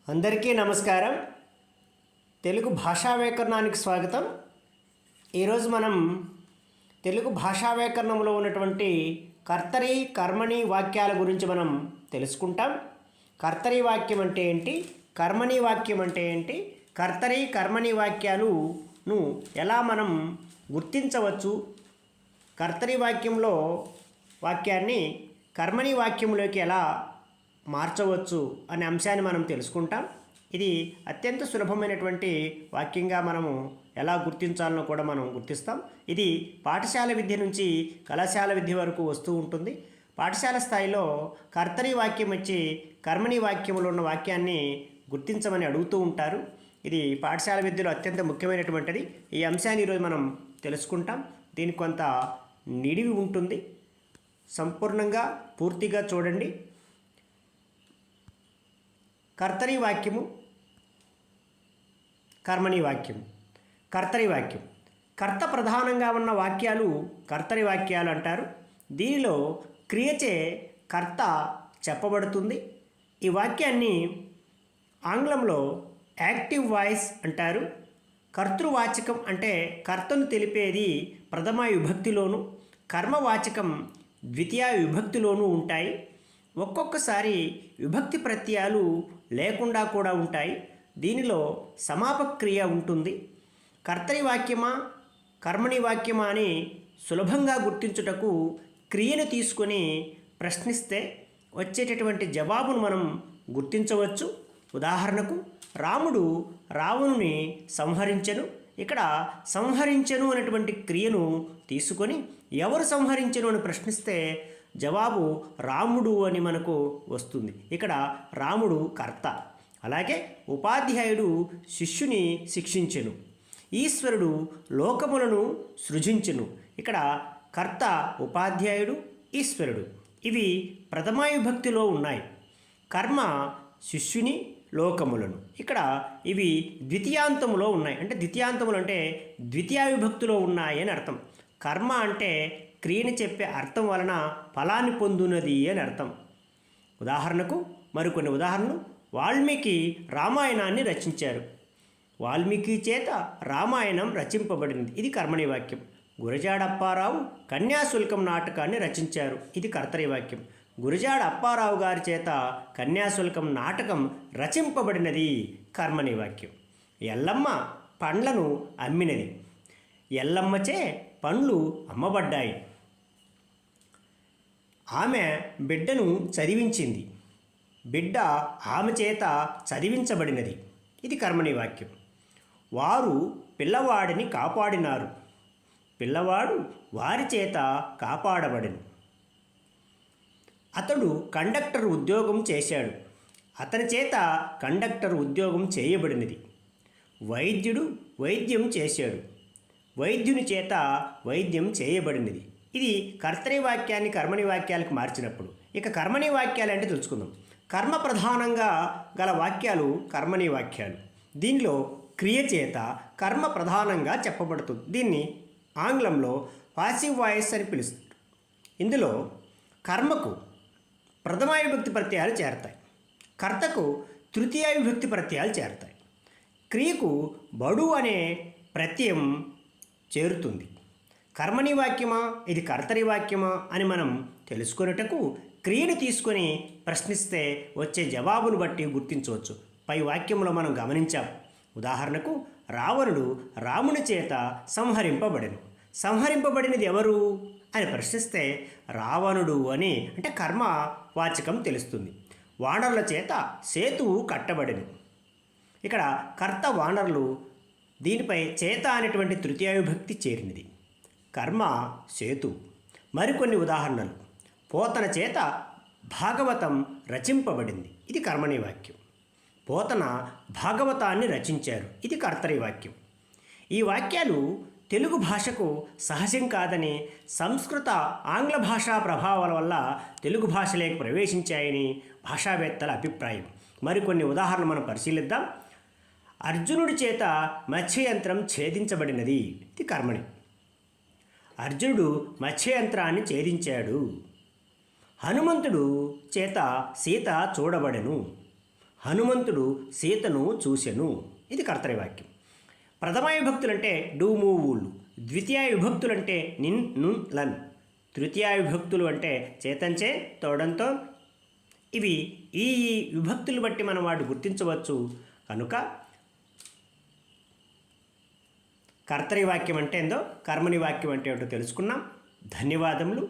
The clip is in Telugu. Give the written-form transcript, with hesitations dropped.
అందరికీ నమస్కారం. తెలుగు భాషా వ్యాకరణానికి స్వాగతం. ఈరోజు మనం తెలుగు భాషా వ్యాకరణంలో ఉన్నటువంటి కర్తరి కర్మణి వాక్యాల గురించి మనం తెలుసుకుంటాం. కర్తరి వాక్యం అంటే ఏంటి, కర్మణి వాక్యం అంటే ఏంటి, కర్తరి కర్మణి వాక్యాలను ఎలా మనం గుర్తించవచ్చు, కర్తరి వాక్యంలో వాక్యాన్ని కర్మణి వాక్యంలోకి ఎలా మార్చవచ్చు అనే అంశాన్ని మనం తెలుసుకుంటాం. ఇది అత్యంత సులభమైనటువంటి వాక్యంగా మనము ఎలా గుర్తించాలనో కూడా మనం గుర్తిస్తాం. ఇది పాఠశాల విద్య నుంచి కళాశాల విద్య వరకు వస్తూ ఉంటుంది. పాఠశాల స్థాయిలో కర్తరి వాక్యం వచ్చి కర్మణి వాక్యంలో ఉన్న వాక్యాన్ని గుర్తించమని అడుగుతూ ఉంటారు. ఇది పాఠశాల విద్యలో అత్యంత ముఖ్యమైనటువంటిది. ఈ అంశాన్ని ఈరోజు మనం తెలుసుకుంటాం. దీనికి కొంత నిడివి ఉంటుంది. సంపూర్ణంగా పూర్తిగా చూడండి. కర్తరి వాక్యము, కర్మణి వాక్యము. కర్తరి వాక్యం, కర్త ప్రధానంగా ఉన్న వాక్యాలు కర్తరి వాక్యాలు అంటారు. దీనిలో క్రియచే కర్త చెప్పబడుతుంది. ఈ వాక్యాన్ని ఆంగ్లంలో యాక్టివ్ వాయిస్ అంటారు. కర్తృవాచకం అంటే కర్తను తెలిపేది ప్రథమ విభక్తిలోను, కర్మవాచకం ద్వితీయ విభక్తిలోనూ ఉంటాయి. ఒక్కొక్కసారి విభక్తి ప్రత్యయాలు లేకుండా కూడా ఉంటాయి. దీనిలో సమాపక్రియ ఉంటుంది. కర్తరి వాక్యమా కర్మణి వాక్యమా అని సులభంగా గుర్తించుటకు క్రియను తీసుకొని ప్రశ్నిస్తే వచ్చేటటువంటి జవాబును మనం గుర్తించవచ్చు. ఉదాహరణకు, రాముడు రావణుని సంహరించెను. ఇక్కడ సంహరించెను అనేటువంటి క్రియను తీసుకొని ఎవరు సంహరించెను అని ప్రశ్నిస్తే జవాబు రాముడు అని మనకు వస్తుంది. ఇక్కడ రాముడు కర్త. అలాగే ఉపాధ్యాయుడు శిష్యుని శిక్షించెను. ఈశ్వరుడు లోకములను సృజించెను. ఇక్కడ కర్త ఉపాధ్యాయుడు, ఈశ్వరుడు ఇవి ప్రథమ విభక్తిలో ఉన్నాయి. కర్మ శిష్యుని, లోకములను ఇక్కడ ఇవి ద్వితీయాంతములో ఉన్నాయి. అంటే ద్వితీయాంతములు అంటే ద్వితీయ విభక్తిలో ఉన్నాయి అని అర్థం. కర్మ అంటే క్రియని చెప్పే అర్థం వలన ఫలాన్ని పొందునది అని అర్థం. ఉదాహరణకు మరికొన్ని ఉదాహరణలు. వాల్మీకి రామాయణాన్ని రచించారు. వాల్మీకి చేత రామాయణం రచింపబడింది. ఇది కర్మణి వాక్యం. గురజాడ అప్పారావు కన్యాశుల్కం నాటకాన్ని రచించారు. ఇది కర్తరి వాక్యం. గురజాడ అప్పారావు గారి చేత కన్యాశుల్కం నాటకం రచింపబడినది కర్మణి వాక్యం. ఎల్లమ్మ పండ్లను అమ్మినది. ఎల్లమ్మచే పండ్లు అమ్మబడ్డాయి. ఆమె బిడ్డను చదివించింది. బిడ్డ ఆమె చేత చదివించబడినది. ఇది కర్మణి వాక్యం. వారు పిల్లవాడిని కాపాడినారు. పిల్లవాడు వారి చేత కాపాడబడిను. అతడు కండక్టర్ ఉద్యోగం చేశాడు. అతని చేత కండక్టర్ ఉద్యోగం చేయబడినది. వైద్యుడు వైద్యం చేశాడు. వైద్యుని చేత వైద్యం చేయబడినది. ఇది కర్తరి వాక్యాన్ని కర్మణి వాక్యాలకు మార్చినప్పుడు. ఇక కర్మణి వాక్యాలు అంటే తెలుసుకుందాం. కర్మ ప్రధానంగా గల వాక్యాలు కర్మణి వాక్యాలు. దీనిలో క్రియ చేత కర్మ ప్రధానంగా చెప్పబడుతుంది. దీన్ని ఆంగ్లంలో పాసివ్ వాయిస్ అని పిలుస్తారు. ఇందులో కర్మకు ప్రథమ విభక్తి ప్రత్యయాలు చేరతాయి. కర్తకు తృతీయ విభక్తి ప్రత్యయాలు చేరతాయి. క్రియకు బడు అనే ప్రత్యయం చేరుతుంది. కర్మణి వాక్యమా ఇది కర్తరి వాక్యమా అని మనం తెలుసుకొనుటకు క్రియను తీసుకొని ప్రశ్నిస్తే వచ్చే జవాబును బట్టి గుర్తించవచ్చు. పై వాక్యంలో మనం గమనించాం. ఉదాహరణకు, రావణుడు రాముని చేత సంహరింపబడెను. సంహరింపబడినది ఎవరు అని ప్రశ్నిస్తే రావణుడు అని అంటే కర్మ వాచకం తెలుస్తుంది. వానరుల చేత సేతువు కట్టబడెను. ఇక్కడ కర్త వానరులు, దీనిపై చేత అనేటువంటి తృతీయ విభక్తి చేరినది. కర్మ సేతు. మరికొన్ని ఉదాహరణలు. పోతన చేత భాగవతం రచింపబడింది. ఇది కర్మణి వాక్యం. పోతన భాగవతాన్ని రచించారు. ఇది కర్తరి వాక్యం. ఈ వాక్యాలు తెలుగు భాషకు సహజం కాదని, సంస్కృత ఆంగ్ల భాషా ప్రభావాల వల్ల తెలుగు భాషలోకి ప్రవేశించాయని భాషావేత్తల అభిప్రాయం. మరికొన్ని ఉదాహరణలు మనం పరిశీలిద్దాం. అర్జునుడి చేత మత్స్యయంత్రం ఛేదించబడినది. ఇది కర్మణి. అర్జునుడు మత్స్యయంత్రాన్ని ఛేదించాడు. హనుమంతుడు చేత సీత చూడబడెను. హనుమంతుడు సీతను చూసెను. ఇది కర్తరి వాక్యం. ప్రథమ విభక్తులు అంటే డు మూవులు, ద్వితీయ విభక్తులు అంటే నిన్ నున్ లన్, తృతీయ విభక్తులు అంటే చేతంచే తోడంతో. ఇవి ఈ విభక్తులు బట్టి మనం వాటి గుర్తించవచ్చు. కనుక కర్తరి వాక్యం అంటే ఏందో, కర్మని వాక్యం అంటే ఏంటో తెలుసుకున్నాం. ధన్యవాదములు.